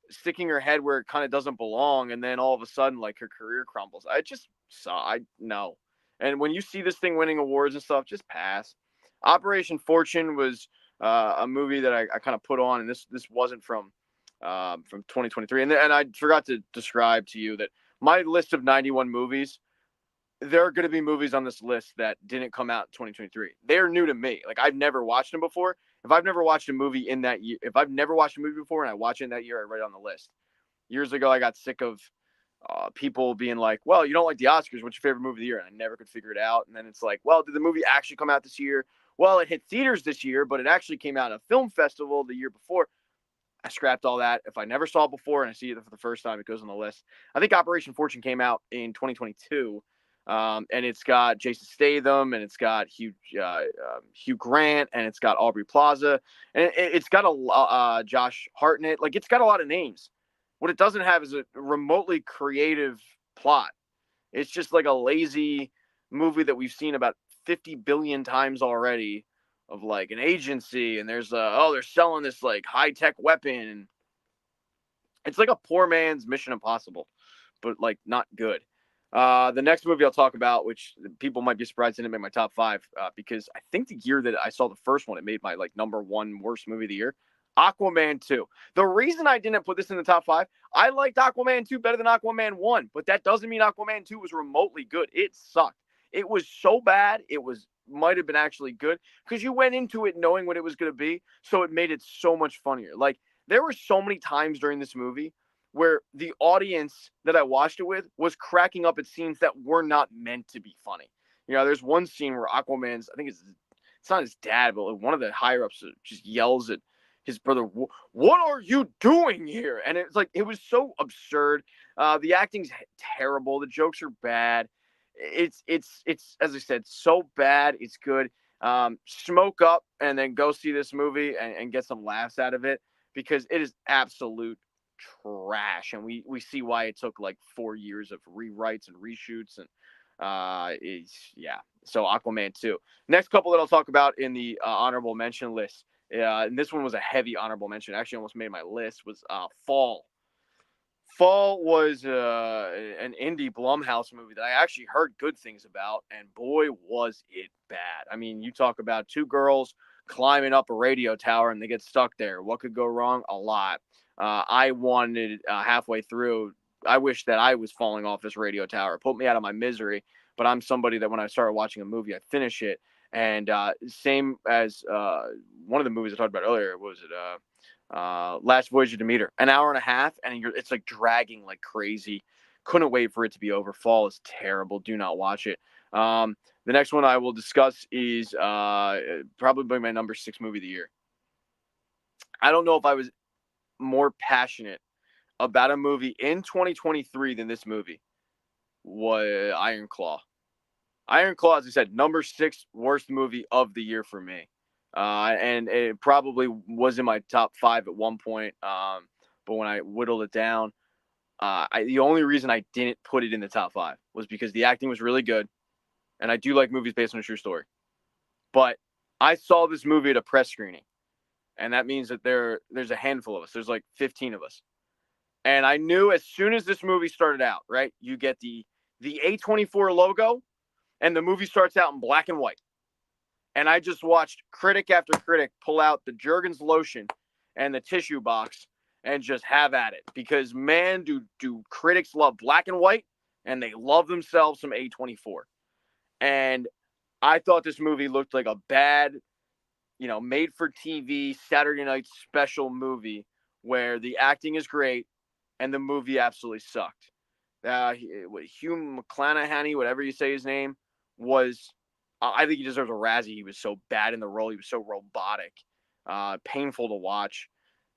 sticking her head where it kind of doesn't belong, and then all of a sudden, like, her career crumbles. I just saw. I know. And when you see this thing winning awards and stuff, just pass. Operation Fortune was a movie that I kind of put on, and this wasn't from 2023. And I forgot to describe to you that my list of 91 movies, there are going to be movies on this list that didn't come out in 2023. They're new to me. Like, I've never watched them before. If I've never watched a movie in that year, if I've never watched a movie before and I watch it in that year, I write it on the list. Years ago, I got sick of people being like, well, you don't like the Oscars. What's your favorite movie of the year? And I never could figure it out. And then it's like, well, did the movie actually come out this year? Well, it hit theaters this year, but it actually came out at a film festival the year before. I scrapped all that. If I never saw it before and I see it for the first time, it goes on the list. I think Operation Fortune came out in 2022, and it's got Jason Statham, and it's got Hugh Grant, and it's got Aubrey Plaza, and it's got Josh Hartnett. Like, it's got a lot of names. What it doesn't have is a remotely creative plot. It's just like a lazy movie that we've seen about 50 billion times already, of like an agency, and there's they're selling this like high-tech weapon. It's like a poor man's Mission Impossible, but like not good. The next movie I'll talk about, which people might be surprised didn't make my top 5, because I think the year that I saw the first one, it made my like number 1 worst movie of the year. Aquaman 2. The reason I didn't put this in the top 5, I liked Aquaman 2 better than Aquaman 1, but that doesn't mean Aquaman 2 was remotely good. It sucked. It was so bad, might have been actually good because you went into it knowing what it was going to be, so it made it so much funnier. Like, there were so many times during this movie where the audience that I watched it with was cracking up at scenes that were not meant to be funny. You know, there's one scene where Aquaman's, I think it's not his dad, but one of the higher ups just yells at his brother, "What are you doing here?" And it's like, it was so absurd. The acting's terrible. The jokes are bad. It's as I said, so bad it's good. Smoke up and then go see this movie and get some laughs out of it, because it is absolute trash, and we see why it took like 4 years of rewrites and reshoots, and so Aquaman 2. Next couple that I'll talk about in the honorable mention list, and this one was a heavy honorable mention, actually almost made my list, was Fall. Fall was an indie Blumhouse movie that I actually heard good things about, and boy, was it bad. I mean, you talk about two girls climbing up a radio tower and they get stuck there. What could go wrong? A lot. I wanted halfway through, I wish that I was falling off this radio tower. It put me out of my misery, but I'm somebody that when I started watching a movie, I finish it. And same as one of the movies I talked about earlier, was it Last Voyage of Demeter, an hour and a half, and it's like dragging like crazy. Couldn't wait for it to be over. Fall is terrible. Do not watch it. The next one I will discuss is probably my number 6 movie of the year. I don't know if I was more passionate about a movie in 2023 than this movie. Was Iron Claw. Iron Claw, as I said, number 6 worst movie of the year for me. And it probably was in my top 5 at one point. But when I whittled it down, the only reason I didn't put it in the top 5 was because the acting was really good. And I do like movies based on a true story. But I saw this movie at a press screening. And that means that there's a handful of us. There's like 15 of us. And I knew as soon as this movie started out, right, you get the A24 logo, and the movie starts out in black and white. And I just watched critic after critic pull out the Jergens lotion and the tissue box and just have at it. Because, man, do critics love black and white, and they love themselves some A24. And I thought this movie looked like a bad, made-for-TV Saturday night special movie where the acting is great and the movie absolutely sucked. Hugh McClanahan, whatever you say his name, was. I think he deserves a Razzie. He was so bad in the role. He was so robotic, painful to watch,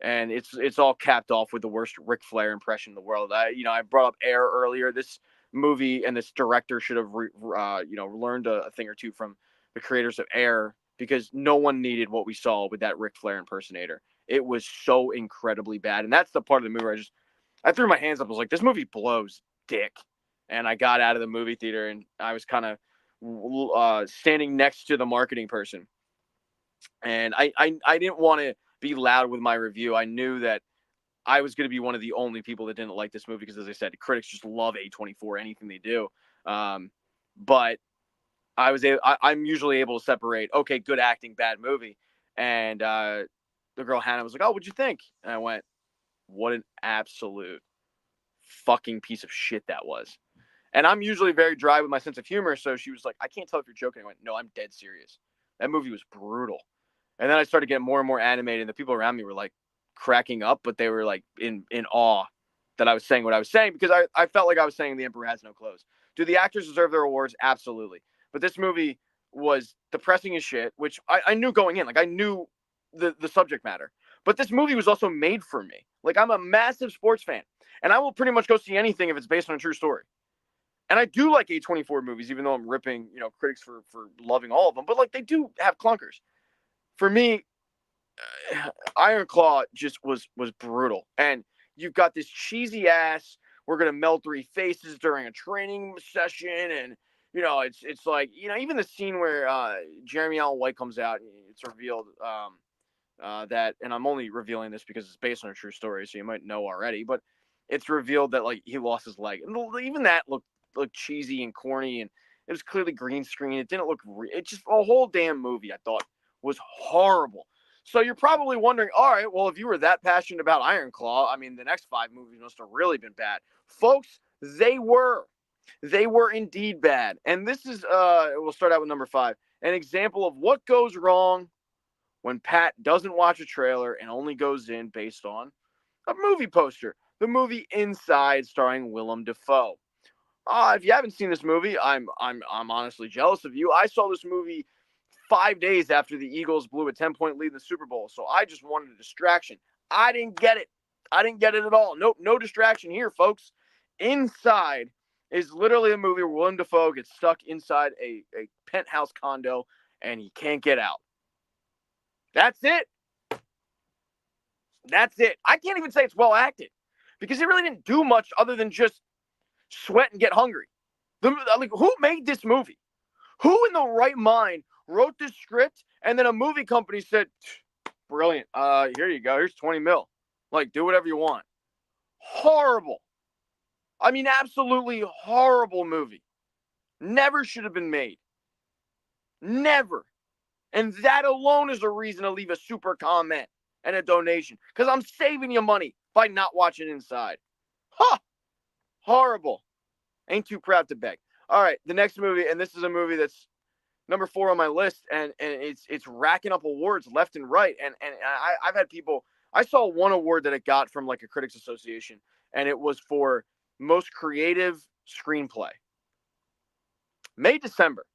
and it's all capped off with the worst Ric Flair impression in the world. I brought up Air earlier. This movie and this director should have learned a thing or two from the creators of Air, because no one needed what we saw with that Ric Flair impersonator. It was so incredibly bad, and that's the part of the movie where I threw my hands up. I was like, this movie blows dick. And I got out of the movie theater, and I was kind of standing next to the marketing person. And I didn't want to be loud with my review. I knew that I was going to be one of the only people that didn't like this movie because, as I said, critics just love A24, anything they do. But I'm usually able to separate, okay, good acting, bad movie. And the girl Hannah was like, oh, what'd you think? And I went, what an absolute fucking piece of shit that was. And I'm usually very dry with my sense of humor, so she was like, I can't tell if you're joking. I went, no, I'm dead serious. That movie was brutal. And then I started getting more and more animated, and the people around me were like cracking up, but they were like in awe that I was saying what I was saying, because I felt like I was saying The Emperor Has No Clothes. Do the actors deserve their awards? Absolutely. But this movie was depressing as shit, which I knew going in. Like, I knew the subject matter. But this movie was also made for me. Like, I'm a massive sports fan, and I will pretty much go see anything if it's based on a true story. And I do like A24 movies, even though I'm ripping, critics for loving all of them. But, like, they do have clunkers. For me, Iron Claw just was brutal. And you've got this cheesy ass, we're going to melt three faces during a training session. And, it's like, even the scene where Jeremy Allen White comes out, and it's revealed that, and I'm only revealing this because it's based on a true story, so you might know already, but it's revealed that, like, he lost his leg. And even that looked cheesy and corny, and it was clearly green screen. It didn't look it just, a whole damn movie I thought was horrible. So you're probably wondering, all right, well, if you were that passionate about Iron Claw, I mean, the next 5 movies must have really been bad. Folks, they were indeed bad. And this is we'll start out with number 5, an example of what goes wrong when Pat doesn't watch a trailer and only goes in based on a movie poster. The movie Inside, starring Willem Dafoe. If you haven't seen this movie, I'm honestly jealous of you. I saw this movie 5 days after the Eagles blew a 10-point lead in the Super Bowl, so I just wanted a distraction. I didn't get it. At all. Nope, no distraction here, folks. Inside is literally a movie where Willem Dafoe gets stuck inside a penthouse condo, and he can't get out. That's it. I can't even say it's well acted, because he really didn't do much other than just sweat and get hungry. Who made this movie? Who in the right mind wrote this script, and then a movie company said, brilliant, here you go, here's 20 mil. Like, do whatever you want. Horrible. I mean, absolutely horrible movie. Never should have been made. Never. And that alone is a reason to leave a super comment and a donation, because I'm saving you money by not watching Inside. Huh. Horrible. Ain't too proud to beg. All right, the next movie, and this is a movie that's number 4 on my list, and it's racking up awards left and right. And I've had people, I saw one award that it got from like a critics association, and it was for most creative screenplay. December.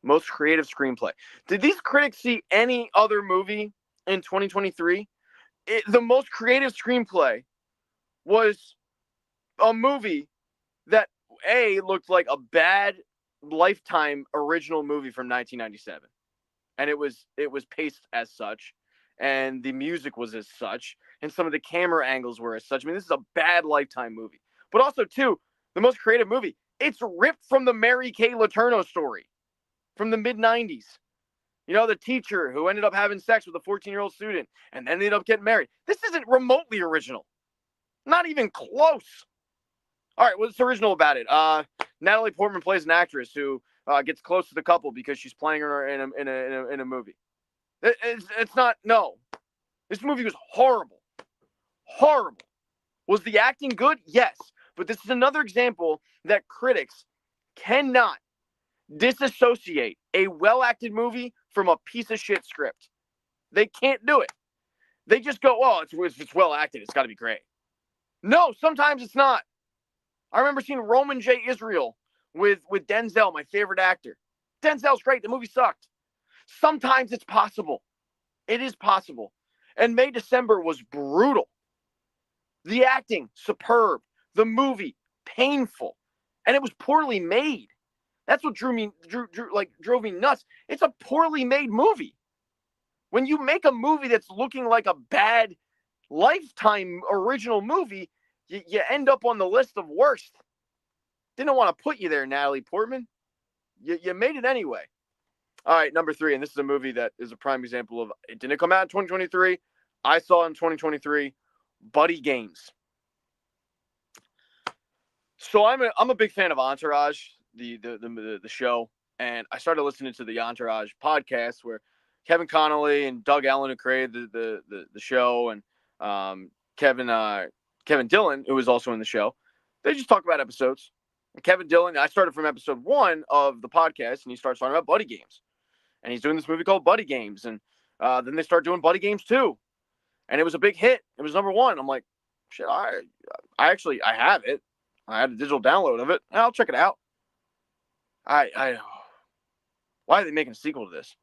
Most creative screenplay. Did these critics see any other movie in 2023? The most creative screenplay was a movie that looked like a bad Lifetime original movie from 1997, and it was paced as such, and the music was as such, and some of the camera angles were as such. I mean, this is a bad Lifetime movie. But also, too, the most creative movie, it's ripped from the Mary Kay Letourneau story from the mid-90s. The teacher who ended up having sex with a 14-year-old student and then ended up getting married. This isn't remotely original. Not even close. All right, what's original about it? Natalie Portman plays an actress who gets close to the couple because she's playing her in a movie. It's not, no. This movie was horrible. Horrible. Was the acting good? Yes. But this is another example that critics cannot disassociate a well-acted movie from a piece of shit script. They can't do it. They just go, oh, it's well-acted. It's got to be great. No, sometimes it's not. I remember seeing Roman J. Israel with Denzel, my favorite actor. Denzel's great. The movie sucked. Sometimes it's possible. It is possible. And May December was brutal. The acting, superb. The movie, painful. And it was poorly made. That's what drove me nuts. It's a poorly made movie. When you make a movie that's looking like a bad Lifetime original movie, you end up on the list of worst. Didn't want to put you there, Natalie Portman. You made it anyway. All right, number 3, and this is a movie that is a prime example of it didn't come out in 2023. I saw it in 2023. Buddy Games. So I'm a big fan of Entourage, the show, and I started listening to the Entourage podcast where Kevin Connolly and Doug Allen, who created the show, and Kevin Dillon, who was also in the show, they just talk about episodes. And Kevin Dillon, I started from episode 1 of the podcast, and he starts talking about Buddy Games. And he's doing this movie called Buddy Games. And then they start doing Buddy Games 2. And it was a big hit. It was number 1. I'm like, shit, I have it. I had a digital download of it. I'll check it out. Why are they making a sequel to this?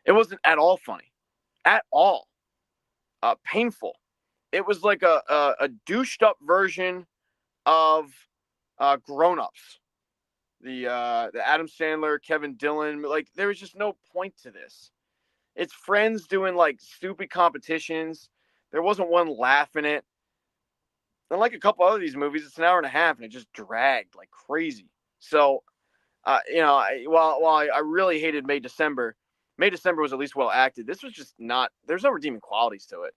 It wasn't at all funny. At all. Painful. It was like a douched up version of Grown Ups. The Adam Sandler, Kevin Dillon, like there was just no point to this. It's friends doing like stupid competitions. There wasn't one laugh in it. And like a couple other of these movies, it's an hour and a half and it just dragged like crazy. So, while I really hated May December was at least well acted. This was just not. There's no redeeming qualities to it.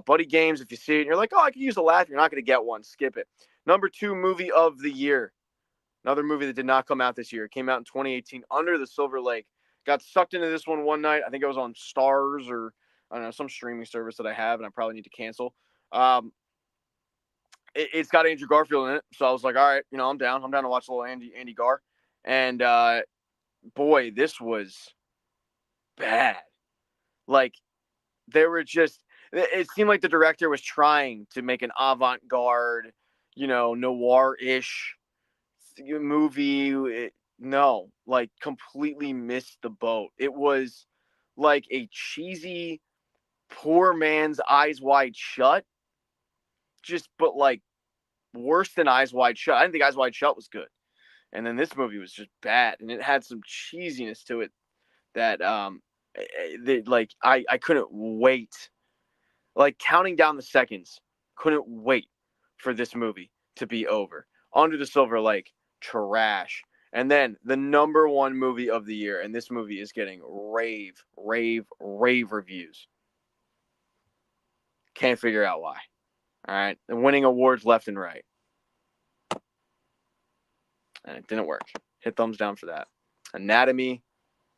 Buddy Games, if you see it and you're like, oh, I could use a laugh, you're not going to get one. Skip it. Number 2 movie of the year. Another movie that did not come out this year. It came out in 2018, Under the Silver Lake. Got sucked into this one night. I think it was on Stars or, I don't know, some streaming service that I have, and I probably need to cancel. It's got Andrew Garfield in it, so I was like, all right, I'm down. I'm down to watch a little Andy Gar. And, boy, this was bad. Like, it seemed like the director was trying to make an avant-garde, noir-ish movie. No, like completely missed the boat. It was like a cheesy poor man's Eyes Wide Shut, but like worse than Eyes Wide Shut. I didn't think Eyes Wide Shut was good, and then this movie was just bad, and it had some cheesiness to it that I couldn't wait, like counting down the seconds, couldn't wait for this movie to be over. Under the Silver Lake, trash. And then the number 1 movie of the year, and this movie is getting rave reviews. Can't figure out why. All right, and winning awards left and right. And it didn't work. Hit thumbs down for that. Anatomy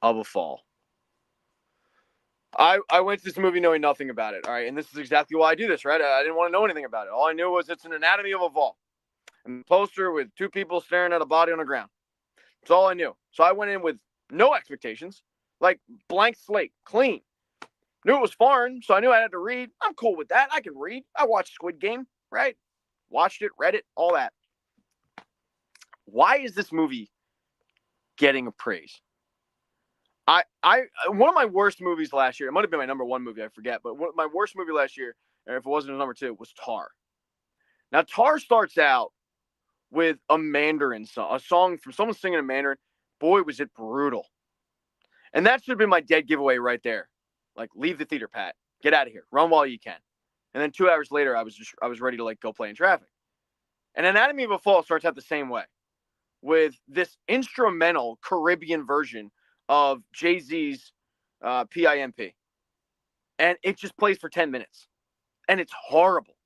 of a Fall. I went to this movie knowing nothing about it, all right? And this is exactly why I do this, right? I didn't want to know anything about it. All I knew was it's an anatomy of a fall. And the poster with 2 people staring at a body on the ground. That's all I knew. So I went in with no expectations, like blank slate, clean. Knew it was foreign, so I knew I had to read. I'm cool with that. I can read. I watched Squid Game, right? Watched it, read it, all that. Why is this movie getting a praise? One of my worst movies last year, it might have been my number 1 movie, I forget, but my worst movie last year, if it wasn't number 2, was Tar. Now, Tar starts out with a Mandarin song, a song from someone singing in Mandarin. Boy, was it brutal. And that should have been my dead giveaway right there. Like, leave the theater, Pat. Get out of here. Run while you can. And then 2 hours later, I was ready to like go play in traffic. And Anatomy of a Fall starts out the same way, with this instrumental Caribbean version of Jay-Z's PIMP. And it just plays for 10 minutes. And it's horrible.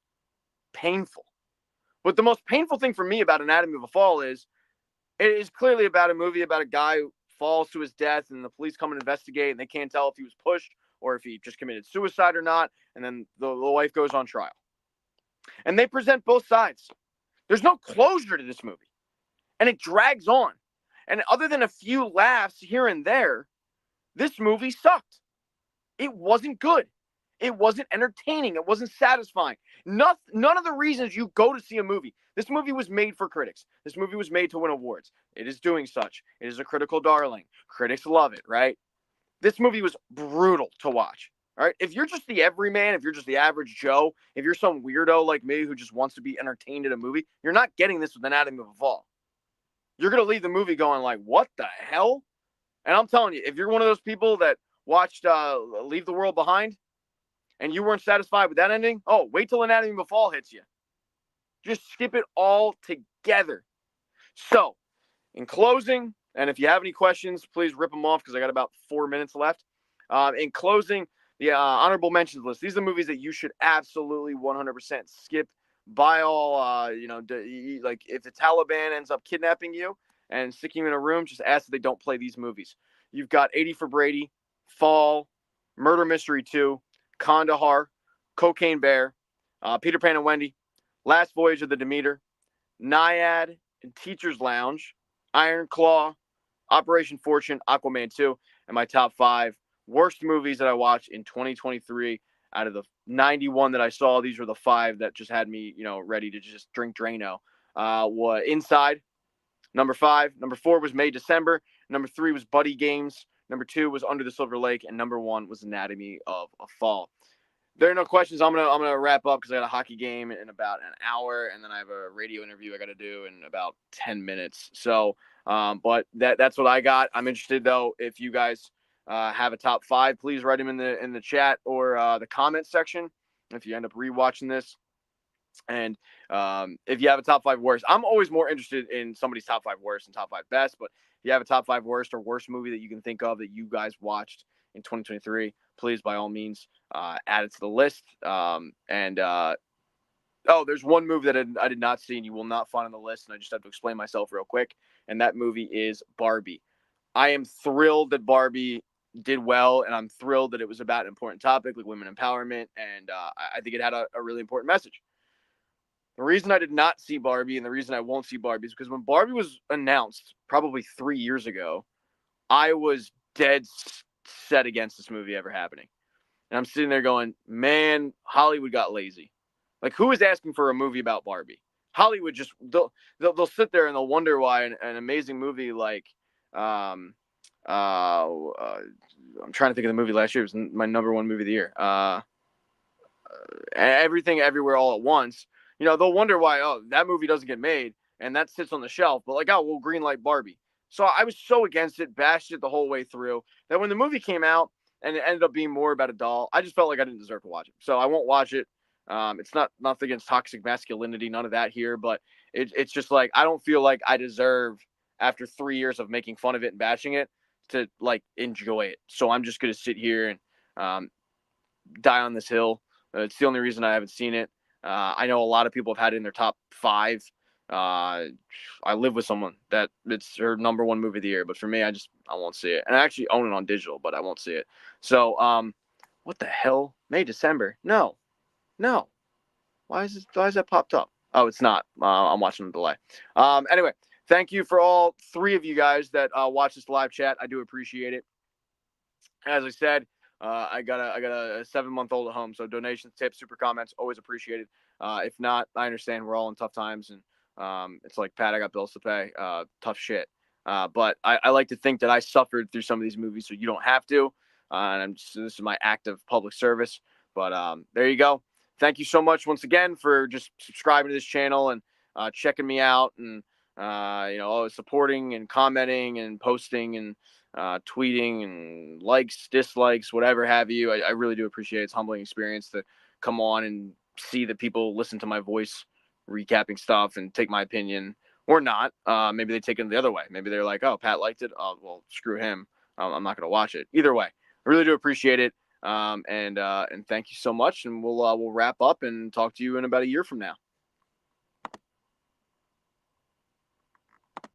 Painful. But the most painful thing for me about Anatomy of a Fall is it is clearly about a movie about a guy who falls to his death and the police come and investigate and they can't tell if he was pushed or if he just committed suicide or not, and then the wife goes on trial. And they present both sides. There's no closure to this movie, and it drags on. And other than a few laughs here and there, this movie sucked. It wasn't good. It wasn't entertaining. It wasn't satisfying. None of the reasons you go to see a movie. This movie was made for critics. This movie was made to win awards. It is doing such. It is a critical darling. Critics love it, right? This movie was brutal to watch. All right. If you're just the everyman, if you're just the average Joe, if you're some weirdo like me who just wants to be entertained at a movie, you're not getting this with Anatomy of a Fall. You're going to leave the movie going like, what the hell? And I'm telling you, if you're one of those people that watched Leave the World Behind and you weren't satisfied with that ending, oh, wait till Anatomy of a Fall hits you. Just skip it all together. So, in closing, and if you have any questions, please rip them off because I got about 4 minutes left. In closing, the honorable mentions list. These are movies that you should absolutely 100% skip. By all, like if the Taliban ends up kidnapping you and sticking you in a room, just ask that they don't play these movies. You've got 80 for Brady, Fall, Murder Mystery 2, Kandahar, Cocaine Bear, Peter Pan and Wendy, Last Voyage of the Demeter, Naiad and Teacher's Lounge, Iron Claw, Operation Fortune, Aquaman 2, and my top 5 worst movies that I watched in 2023. Out of the 91 that I saw, these were the 5 that just had me, ready to just drink Drano. Was Inside, number 5. Number 4 was May December. Number 3 was Buddy Games. Number 2 was Under the Silver Lake, and number 1 was Anatomy of a Fall. There are no questions. I'm gonna wrap up because I got a hockey game in about an hour, and then I have a radio interview I got to do in about 10 minutes. So, but that's what I got. I'm interested though if you guys have a top 5, please write them in the chat or the comment section. If you end up rewatching this, and if you have a top 5 worst, I'm always more interested in somebody's top 5 worst and top 5 best. But if you have a top 5 worst or worst movie that you can think of that you guys watched in 2023, please by all means add it to the list. There's one movie that I did not see and you will not find on the list, and I just have to explain myself real quick, and that movie is Barbie. I am thrilled that Barbie did well, and I'm thrilled that it was about an important topic like women empowerment, and I think it had a really important message. The reason I did not see Barbie and the reason I won't see Barbie is because when Barbie was announced probably 3 years ago, I was dead set against this movie ever happening. And I'm sitting there going, man, Hollywood got lazy. Like, who is asking for a movie about Barbie? Hollywood just, they'll sit there and they'll wonder why an amazing movie like, I'm trying to think of the movie last year. It was my number 1 movie of the year. Everything Everywhere All at Once. They'll wonder why, that movie doesn't get made and that sits on the shelf. But like, we'll greenlight Barbie. So I was so against it, bashed it the whole way through, that when the movie came out and it ended up being more about a doll, I just felt like I didn't deserve to watch it. So I won't watch it. It's not nothing against toxic masculinity, none of that here, but it's just like, I don't feel like I deserve, after 3 years of making fun of it and bashing it, to like enjoy it. So I'm just going to sit here and die on this hill. It's the only reason I haven't seen it. I know a lot of people have had it in their top 5. I live with someone that it's her number 1 movie of the year, but for me, I won't see it. And I actually own it on digital, but I won't see it. So, what the hell? May, December? No. Why is that popped up? Oh, it's not. I'm watching the delay. Anyway, thank you for all 3 of you guys that watch this live chat. I do appreciate it. As I said, I got a 7-month-old at home, so donations, tips, super comments, always appreciated. If not, I understand we're all in tough times, and it's like, Pat, I got bills to pay. Tough shit. But I like to think that I suffered through some of these movies, so you don't have to. And this is my act of public service. But there you go. Thank you so much once again for just subscribing to this channel and checking me out, and supporting and commenting and posting and tweeting and likes, dislikes, whatever have you. I really do appreciate it. It's a humbling experience to come on and see that people listen to my voice recapping stuff and take my opinion, or not. Maybe they take it the other way. Maybe they're like, oh, Pat liked it. Oh, well, screw him. I'm not going to watch it. Either way, I really do appreciate it. And thank you so much. And we'll wrap up and talk to you in about a year from now.